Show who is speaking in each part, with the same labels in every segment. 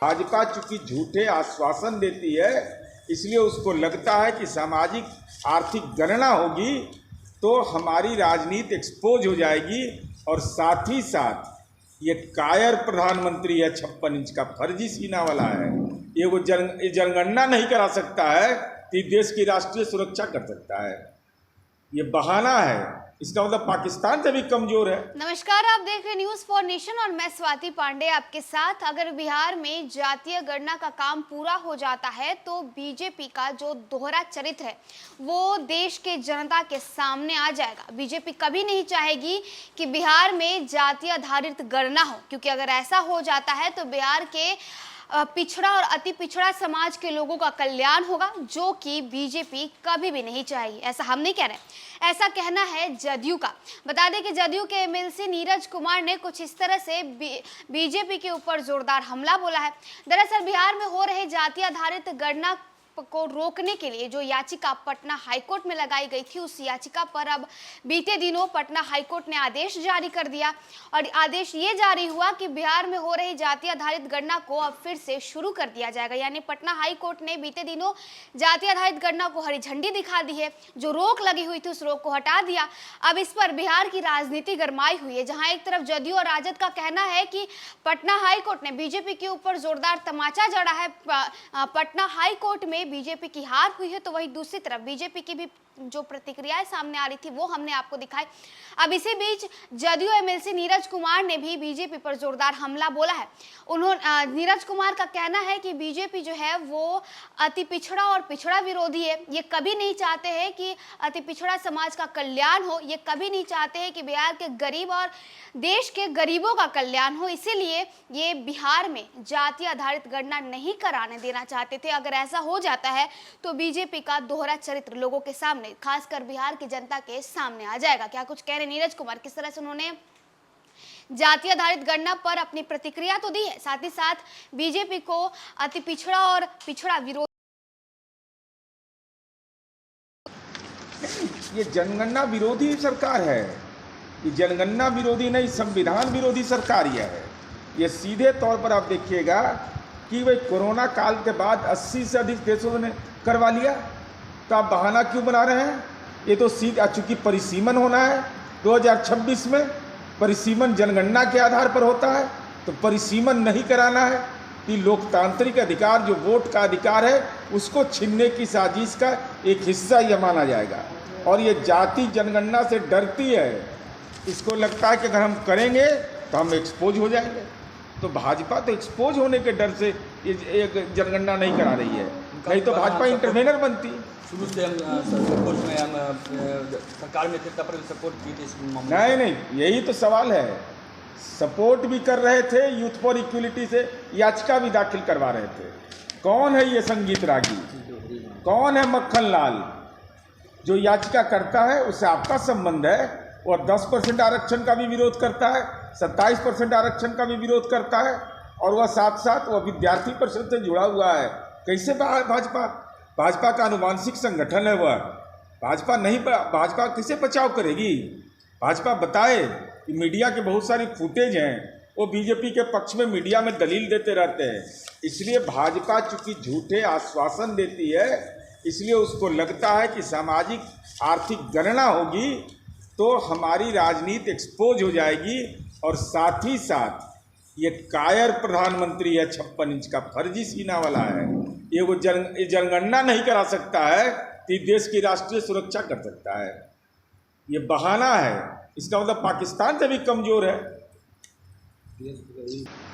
Speaker 1: भाजपा चूंकि झूठे आश्वासन देती है, इसलिए उसको लगता है कि सामाजिक आर्थिक गणना होगी तो हमारी राजनीति एक्सपोज हो जाएगी और साथ ही साथ ये कायर प्रधानमंत्री है 56 इंच का फर्जी सीना वाला है, ये वो जनगणना नहीं करा सकता है कि देश की राष्ट्रीय सुरक्षा कर सकता है। ये बहाना है, इसका मतलब पाकिस्तान से भी कमजोर है।
Speaker 2: नमस्कार, आप देख रहे न्यूज फॉर नेशन और मैं स्वाति पांडे आपके साथ। अगर बिहार में जातीय गणना का काम पूरा हो जाता है तो बीजेपी का जो दोहरा चरित्र है वो देश के जनता के सामने आ जाएगा। बीजेपी कभी नहीं चाहेगी कि बिहार में जातीय आधारित गणना हो, क्योंकि अगर ऐसा हो जाता है तो बिहार के पिछड़ा और अति पिछड़ा समाज के लोगों का कल्याण होगा, जो कि बीजेपी कभी भी नहीं चाहेगी। ऐसा हम नहीं कह रहे, ऐसा कहना है जदयू का। बता दें कि जदयू के एमएलसी नीरज कुमार ने कुछ इस तरह से बीजेपी के ऊपर जोरदार हमला बोला है। दरअसल बिहार में हो रहे जातीय आधारित गणना को रोकने के लिए जो याचिका पटना हाईकोर्ट में लगाई गई थी, उस याचिका पर अब बीते दिनों पटना हाईकोर्ट ने आदेश जारी कर दिया और आदेश ये जारी हुआ कि बिहार में हो रही जातीय आधारित गणना को अब फिर से शुरू कर दिया जाएगा। यानी पटना हाईकोर्ट ने बीते दिनों जातीय आधारित गणना को हरी झंडी दिखा दी है, जो रोक लगी हुई थी उस रोक को हटा दिया। अब इस पर बिहार की राजनीति गरमाई हुई है, जहां एक तरफ जदयू और राजद का कहना है कि पटना हाईकोर्ट ने बीजेपी के ऊपर जोरदार तमाचा जड़ा है, पटना हाईकोर्ट में बीजेपी की हार हुई है, तो वहीं दूसरी तरफ बीजेपी की भी जो प्रतिक्रियाएं सामने आ रही थी वो हमने आपको दिखाई। अब इसी बीच जदयू एमएलसी नीरज कुमार ने भी बीजेपी पर जोरदार हमला बोला है। नीरज कुमार का कहना है कि बीजेपी जो है वो अति पिछड़ा और पिछड़ा विरोधी है। ये कभी नहीं चाहते हैं कि अति पिछड़ा समाज का कल्याण हो, ये कभी नहीं चाहते हैं कि बिहार के गरीब और देश के गरीबों का कल्याण हो, इसीलिए ये बिहार में जातीय आधारित गणना नहीं कराने देना चाहते थे। अगर ऐसा हो जाता है तो बीजेपी का दोहरा चरित्र लोगों के सामने, खासकर बिहार की जनता के सामने आ जाएगा। क्या कुछ कह रहे नीरज कुमार, किस तरह से उन्होंने जातीय आधारित गणना पर अपनी प्रतिक्रिया तो दी है, साथ ही साथ बीजेपी को अति पिछड़ा और पिछड़ा विरोध।
Speaker 1: ये जनगणना विरोधी सरकार है, ये जनगणना विरोधी नहीं, संविधान विरोधी सरकार यह है। ये सीधे तौर पर आप देखिएगा कि भाई कोरोना काल के बाद 80 से अधिक देशों ने करवा लिया, तो आप बहाना क्यों बना रहे हैं? ये तो सीधा, चूंकि परिसीमन होना है 2026 में, परिसीमन जनगणना के आधार पर होता है, तो परिसीमन नहीं कराना है कि लोकतांत्रिक अधिकार जो वोट का अधिकार है उसको छीनने की साजिश का एक हिस्सा यह माना जाएगा। और ये जाति जनगणना से डरती है, इसको लगता है कि अगर हम करेंगे तो हम एक्सपोज हो जाएंगे। तो भाजपा तो एक्सपोज होने के डर से ये जनगणना नहीं करा रही है, नहीं तो भाजपा इंटरवेनर बनती।
Speaker 3: शुरू से हम सपोर्ट में, हम सरकार में थे तब पर सपोर्ट की थी इस मामले।
Speaker 1: नहीं, यही तो सवाल है। सपोर्ट भी कर रहे थे, यूथ फॉर इक्वलिटी से याचिका भी दाखिल करवा रहे थे। कौन है ये संगीत रागी, कौन है मक्खन लाल? जो याचिका करता है उससे आपका संबंध है, और 10% आरक्षण का भी विरोध करता है, 27% आरक्षण का भी विरोध करता है, और वह साथ साथ वह विद्यार्थी परिषद से जुड़ा हुआ है। कैसे भाजपा का अनुवांशिक संगठन है वह। भाजपा नहीं, भाजपा किसे बचाव करेगी? भाजपा बताए कि मीडिया के बहुत सारी फुटेज हैं, वो बीजेपी के पक्ष में मीडिया में दलील देते रहते हैं। इसलिए भाजपा चूंकि झूठे आश्वासन देती है, इसलिए उसको लगता है कि सामाजिक आर्थिक गणना होगी तो हमारी राजनीति एक्सपोज हो जाएगी, और साथ ही साथ ये कायर प्रधानमंत्री है 56 इंच का फर्जी सीना वाला है, ये वो जनगणना नहीं करा सकता है कि देश की राष्ट्रीय सुरक्षा कर सकता है। ये बहाना है, इसका मतलब पाकिस्तान से भी कमजोर है।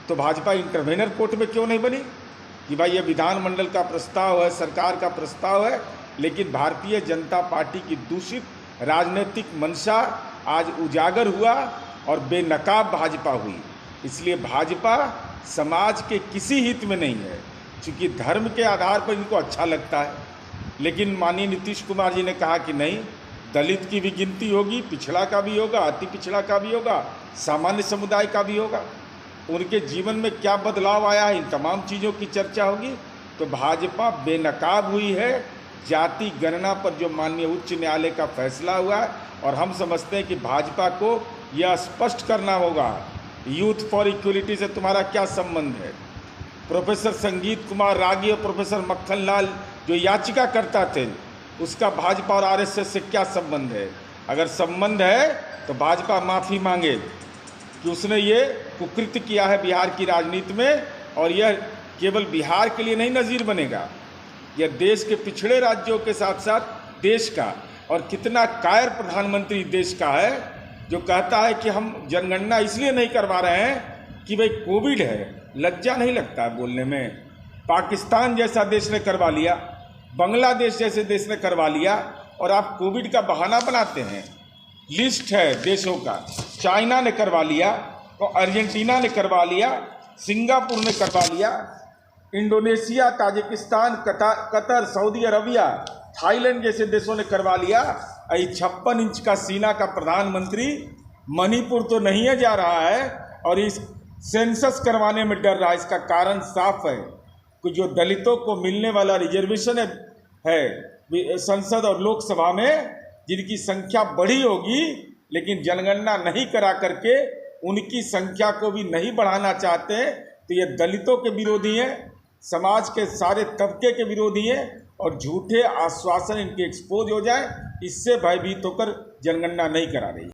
Speaker 1: तो भाजपा इंटरवेनर कोर्ट में क्यों नहीं बनी कि भाई ये विधानमंडल का प्रस्ताव है, सरकार का प्रस्ताव है, लेकिन भारतीय जनता पार्टी की दूषित राजनीतिक मंशा आज उजागर हुआ और बेनकाब भाजपा हुई। इसलिए भाजपा समाज के किसी हित में नहीं है, क्योंकि धर्म के आधार पर इनको अच्छा लगता है। लेकिन माननीय नीतीश कुमार जी ने कहा कि नहीं, दलित की भी गिनती होगी, पिछड़ा का भी होगा, अति पिछड़ा का भी होगा, सामान्य समुदाय का भी होगा। उनके जीवन में क्या बदलाव आया है, इन तमाम चीज़ों की चर्चा होगी। तो भाजपा बेनकाब हुई है जाति गणना पर जो माननीय उच्च न्यायालय का फैसला हुआ है, और हम समझते हैं कि भाजपा को यह स्पष्ट करना होगा यूथ फॉर इक्वलिटी से तुम्हारा क्या संबंध है। प्रोफेसर संगीत कुमार रागी और प्रोफेसर मक्खन लाल जो याचिका करता थे, उसका भाजपा और आरएसएस से क्या संबंध है? अगर संबंध है तो भाजपा माफ़ी मांगे कि उसने ये कुकृत्य किया है बिहार की राजनीति में, और यह केवल बिहार के लिए नहीं नज़ीर बनेगा, यह देश के पिछड़े राज्यों के साथ साथ देश का, और कितना कायर प्रधानमंत्री देश का है जो कहता है कि हम जनगणना इसलिए नहीं करवा रहे हैं कि भाई कोविड है। लज्जा नहीं लगता है बोलने में? पाकिस्तान जैसा देश ने करवा लिया, बांग्लादेश जैसे देश ने करवा लिया, और आप कोविड का बहाना बनाते हैं। लिस्ट है देशों का, चाइना ने करवा लिया, और अर्जेंटीना ने करवा लिया, सिंगापुर ने करवा लिया, Indonesia, Tajikistan, Qatar, Saudi Arabia, Thailand जैसे देशों ने करवा लिया। 56 इंच का सीना का प्रधानमंत्री मणिपुर तो नहीं है जा रहा है, और इस सेंसस करवाने में डर रहा है। इसका कारण साफ है कि जो दलितों को मिलने वाला रिजर्वेशन है संसद और लोकसभा में, जिनकी संख्या बढ़ी होगी, लेकिन जनगणना नहीं करा करके उनकी संख्या को भी नहीं बढ़ाना चाहते, तो ये दलितों के विरोधी हैं, समाज के सारे तबके के विरोधी हैं, और झूठे आश्वासन इनके एक्सपोज हो जाए, इससे भयभीत होकर जनगणना नहीं करा रही।